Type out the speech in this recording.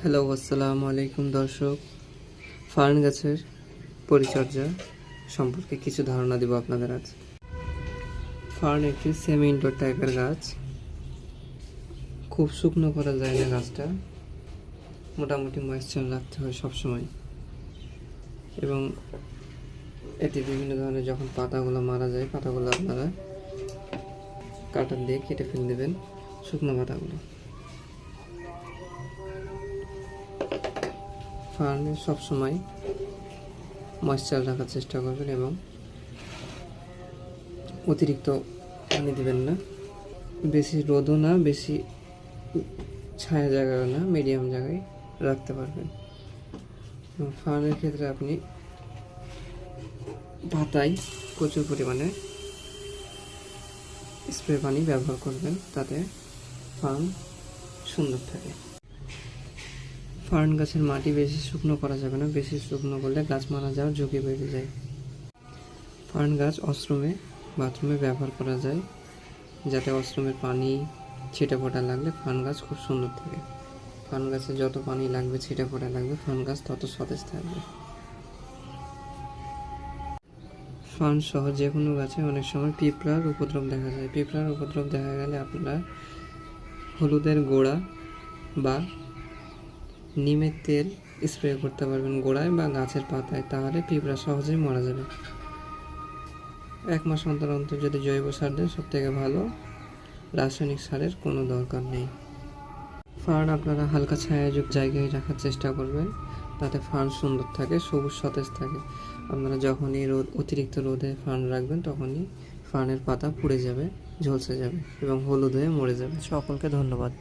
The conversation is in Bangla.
হ্যালো, আসসালামু আলাইকুম দর্শক। ফার্ন গাছের পরিচর্যা সম্পর্কে কিছু ধারণা দিব আপনাদের আজ। ফার্ন একটি সেমি ইনডোর টাইপের গাছ। খুব শুকনো করা যায় না গাছটা, মোটামুটি ময়েশ্চার রাখতে হয় সবসময়। এবং এতে বিভিন্ন ধরনের যখন পাতাগুলো মারা যায়, পাতাগুলো আপনারা কাটার দিয়ে কেটে ফেলে দেবেন, শুকনো পাতাগুলো। ফার্নে সবসময় ময়েশ্চার রাখার চেষ্টা করবেন এবং অতিরিক্ত পানি দেবেন না। বেশি রোদও না, বেশি ছায়া জায়গাও না, মিডিয়াম জায়গায় রাখতে পারবেন। এবং ফার্নের ক্ষেত্রে আপনি পাতায় প্রচুর পরিমাণে স্প্রে পানি ব্যবহার করবেন, তাতে ফার্ন সুন্দর থাকে। ফার্ন গাছের মাটি বেশি শুকনো করা যাবে না, বেশি শুকনো করলে গাছ মারা যাওয়ার ঝুঁকি বেড়ে যায়। ফার্ন গাছ ওয়াশরুমে, বাথরুমে ব্যবহার করা যায়, যাতে ওয়াশরুমের পানি ছিটে ফোটা লাগলে ফার্ন গাছ খুব সুন্দর থাকে। ফার্ন গাছে যত পানি লাগবে, ছিটে ফোটা লাগবে, ফার্ন গাছ তত সতেজ থাকবে। ফার্ন সহ যে কোনো গাছে অনেক সময় পিঁপড়ার উপদ্রব দেখা যায়। পিঁপড়ার উপদ্রব দেখা গেলে আপনারা হলুদের গুঁড়া বা নিমের তেল স্প্রে করতে পারবেন গোড়ায় বা গাছের পাতায়, তাহলে পিঁপড়া সহজেই মারা যাবে। 1 মাস অন্তর অন্তর যদি জৈব সার দেন সব থেকে ভালো, রাসায়নিক সারের কোনো দরকার নেই। ফার্ন আপনারা হালকা ছায়াযুক্ত জায়গায় রাখার চেষ্টা করবেন, তাতে ফার্ন সুন্দর থাকে, সবুজ সতেজ থাকে। আপনারা যখনই অতিরিক্ত রোদে ফার্ন রাখবেন, তখনই ফার্নের পাতা পুড়ে যাবে, ঝলসে যাবে এবং হলুদ হয়ে মরে যাবে। সকলকে ধন্যবাদ।